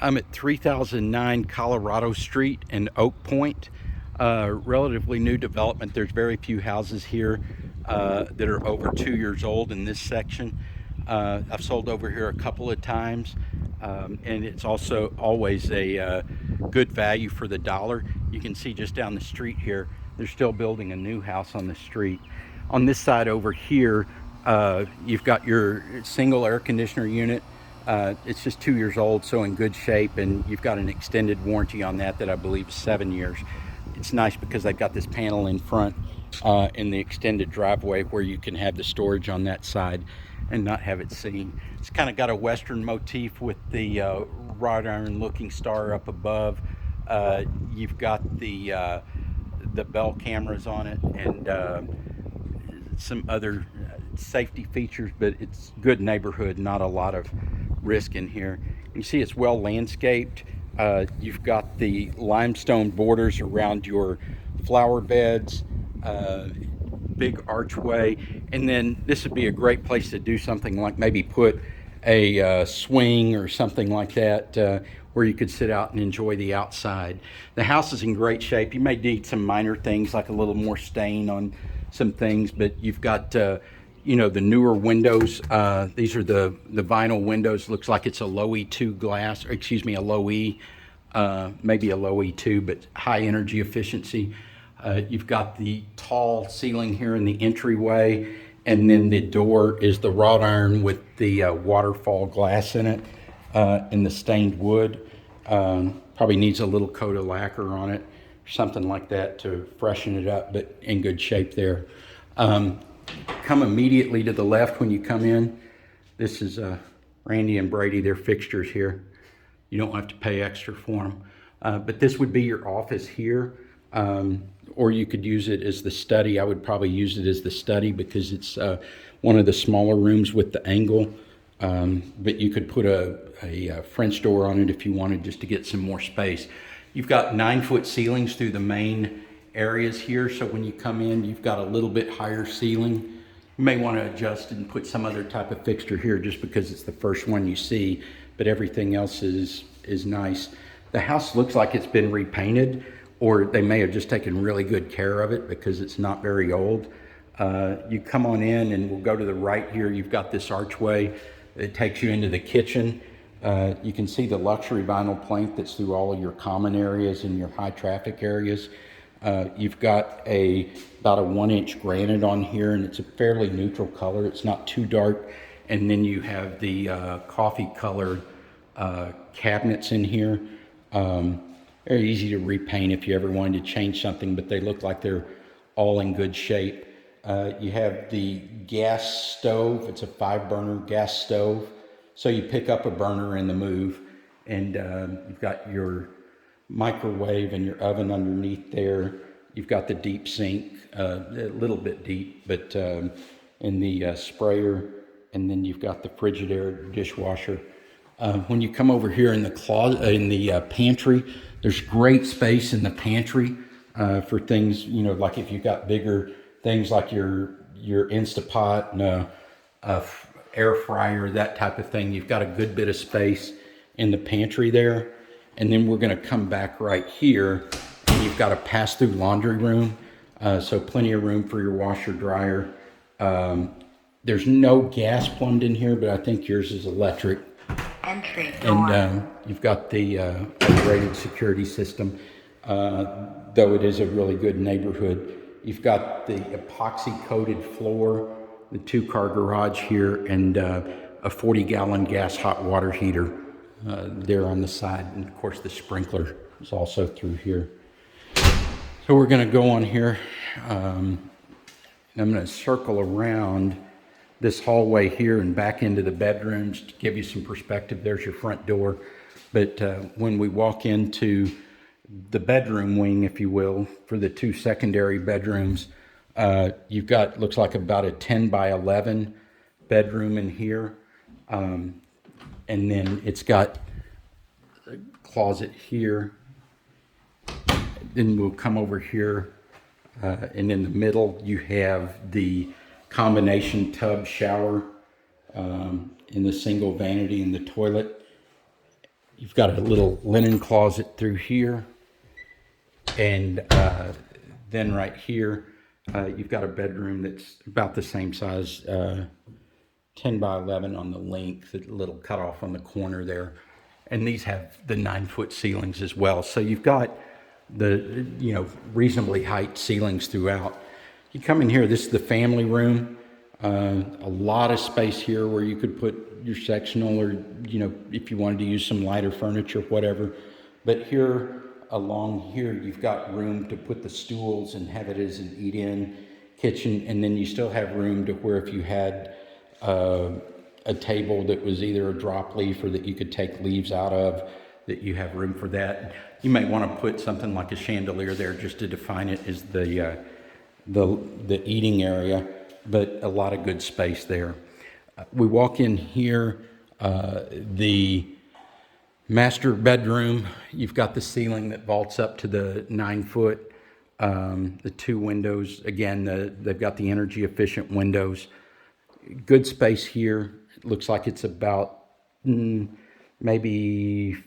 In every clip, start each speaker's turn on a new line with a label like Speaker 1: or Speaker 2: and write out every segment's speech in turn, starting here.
Speaker 1: I'm at 3009 Colorado Street in Oak Point. Relatively new development. There's very few houses here that are over 2 years old in this section. I've sold over here a couple of times, and it's also always a good value for the dollar. You can see just down the street here, they're still building a new house on the street. On this side over here, you've got your single air conditioner unit. It's just 2 years old, so in good shape, and you've got an extended warranty on that I believe is 7 years. It's nice because they've got this panel in front in the extended driveway where you can have the storage on that side and not have it seen. It's kind of got a Western motif with the wrought iron looking star up above. You've got the bell cameras on it and some other safety features, but it's good neighborhood, not a lot of risk in here. You see it's well landscaped. You've got the limestone borders around your flower beds, big archway, and then this would be a great place to do something like maybe put a swing or something like that where you could sit out and enjoy the outside. The house is in great shape. You may need some minor things like a little more stain on some things, but you've got you know, the newer windows. These are the vinyl windows. Looks like it's a low E2 glass, or excuse me, a low E, maybe a low E2, but high energy efficiency. You've got the tall ceiling here in the entryway, and then the door is the wrought iron with the waterfall glass in it, and the stained wood. Probably needs a little coat of lacquer on it, something like that to freshen it up, but in good shape there. Come immediately to the left when you come in. This is Randy and Brady, their fixtures here. You don't have to pay extra for them. But this would be your office here, or you could use it as the study. I would probably use it as the study because it's one of the smaller rooms with the angle. But you could put a French door on it if you wanted, just to get some more space. You've got 9-foot ceilings through the main areas here, so when you come in, you've got a little bit higher ceiling. You may want to adjust and put some other type of fixture here just because it's the first one you see, but everything else is nice. The house looks like it's been repainted, or they may have just taken really good care of it because it's not very old. You come on in and we'll go to the right here. You've got this archway that takes you into the kitchen. You can see the luxury vinyl plank that's through all of your common areas and your high traffic areas. You've got about a 1-inch granite on here, and it's a fairly neutral color. It's not too dark. And then you have the coffee colored cabinets in here. Very easy to repaint if you ever wanted to change something, but they look like they're all in good shape. You have the gas stove. It's a 5-burner gas stove. So you pick up a burner in the move, and you've got your microwave and your oven underneath there. You've got the deep sink, a little bit deep, but in the sprayer, and then you've got the Frigidaire dishwasher. When you come over here in the closet, in the pantry, there's great space in the pantry for things, you know, like if you've got bigger things like your Instapot and a air fryer, that type of thing. You've got a good bit of space in the pantry there. And then we're going to come back right here, and you've got a pass-through laundry room, so plenty of room for your washer dryer. There's no gas plumbed in here, but I think yours is electric.
Speaker 2: Entry door.
Speaker 1: And you've got the upgraded security system, though it is a really good neighborhood. You've got the epoxy-coated floor, the 2-car garage here, and a 40-gallon gas hot water heater there on the side, and of course the sprinkler is also through here. So we're going to go on here. I'm going to circle around this hallway here and back into the bedrooms to give you some perspective. There's your front door, but when we walk into the bedroom wing, if you will, for the 2 secondary bedrooms, you've got, looks like about a 10 by 11 bedroom in here. And then it's got a closet here. Then we'll come over here, and in the middle you have the combination tub shower in the single vanity in the toilet. you've got a little linen closet through here. And then right here, you've got a bedroom that's about the same size, 10 by 11 on the length, a little cutoff on the corner there. And these have the 9-foot ceilings as well. So you've got the, reasonably height ceilings throughout. You come in here, this is the family room. A lot of space here where you could put your sectional or, if you wanted to use some lighter furniture, whatever. But here, along here, you've got room to put the stools and have it as an eat-in kitchen. And then you still have room to where if you had a table that was either a drop leaf or that you could take leaves out of, that you have room for that. You might want to put something like a chandelier there just to define it as the eating area, but a lot of good space there. We walk in here, the master bedroom, you've got the ceiling that vaults up to the 9-foot, the 2 windows, again, they've got the energy efficient windows. Good space here. It looks like it's about maybe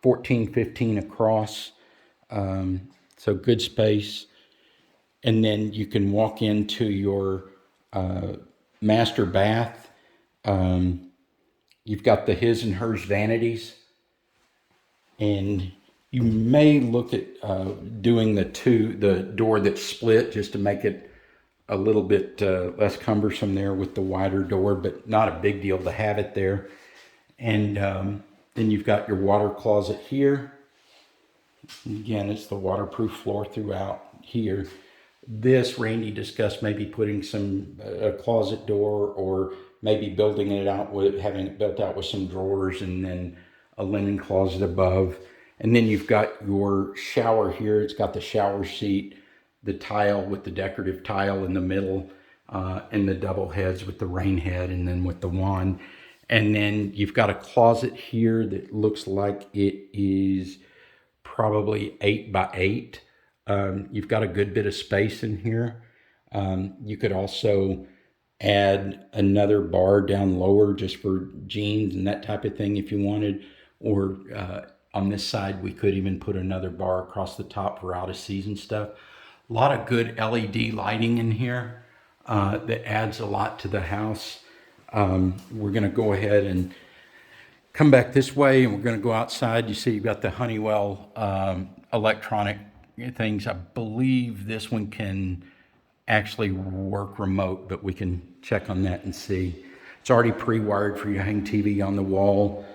Speaker 1: 14, 15 across. So good space. And then you can walk into your master bath. You've got the his and hers vanities. And you may look at doing the door that's split just to make it a little bit less cumbersome there with the wider door, but not a big deal to have it there. And then you've got your water closet here. And again, it's the waterproof floor throughout here. This, Randy discussed maybe putting a closet door or maybe building it out with, having it built out with some drawers and then a linen closet above. And then you've got your shower here. It's got the shower seat, the tile with the decorative tile in the middle, and the double heads with the rain head and then with the wand. And then you've got a closet here that looks like it is probably 8 by 8. You've got a good bit of space in here. You could also add another bar down lower just for jeans and that type of thing if you wanted. Or on this side, we could even put another bar across the top for out of season stuff. A lot of good LED lighting in here that adds a lot to the house. We're going to go ahead and come back this way, and we're going to go outside. You see you've got the Honeywell electronic things. I believe this one can actually work remote, but we can check on that and see. It's already pre-wired for you to hang TV on the wall.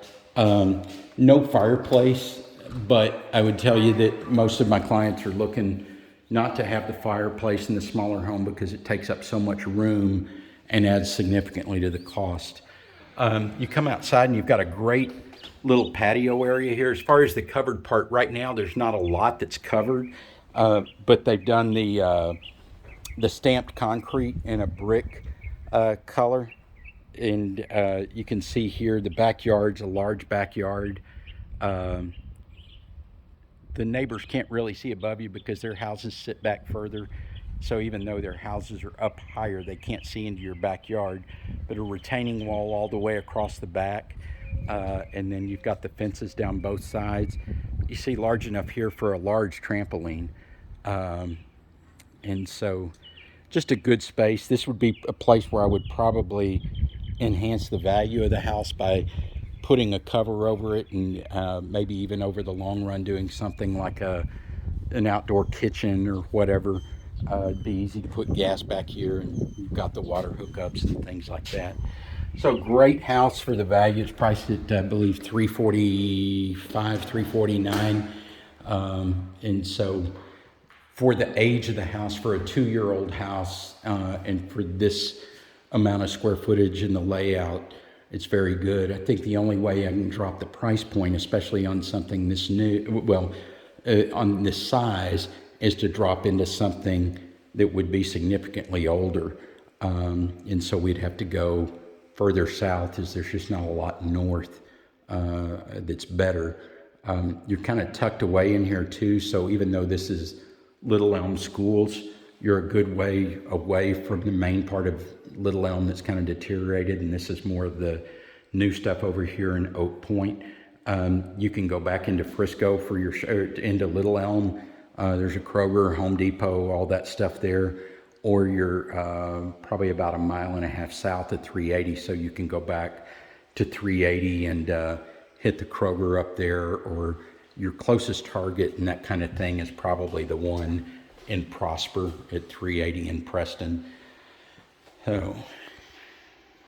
Speaker 1: No fireplace, but I would tell you that most of my clients are looking not to have the fireplace in the smaller home because it takes up so much room and adds significantly to the cost. You come outside and you've got a great little patio area here. As far as the covered part, right now there's not a lot that's covered, but they've done the stamped concrete in a brick color. And you can see here the backyard's a large backyard. The neighbors can't really see above you because their houses sit back further. So even though their houses are up higher, they can't see into your backyard. But a retaining wall all the way across the back. And then you've got the fences down both sides. You see large enough here for a large trampoline. And so just a good space. This would be a place where I would probably enhance the value of the house by putting a cover over it and maybe even over the long run doing something like an outdoor kitchen or whatever. It'd be easy to put gas back here, and you've got the water hookups and things like that. So great house for the value. It's priced at I believe $345, $349, and so for the age of the house, for a 2-year-old house, and for this amount of square footage in the layout, it's very good. I think the only way I can drop the price point, especially on something this new, on this size, is to drop into something that would be significantly older. And so we'd have to go further south, as there's just not a lot north that's better. You're kind of tucked away in here too, so even though this is Little Elm Schools, you're a good way away from the main part of Little Elm that's kind of deteriorated, and this is more of the new stuff over here in Oak Point. You can go back into Frisco for your, into Little Elm. There's a Kroger, Home Depot, all that stuff there. Or you're probably about a mile and a half south of 380, so you can go back to 380 and hit the Kroger up there, or your closest Target and that kind of thing is probably the one in Prosper at 380 in Preston. So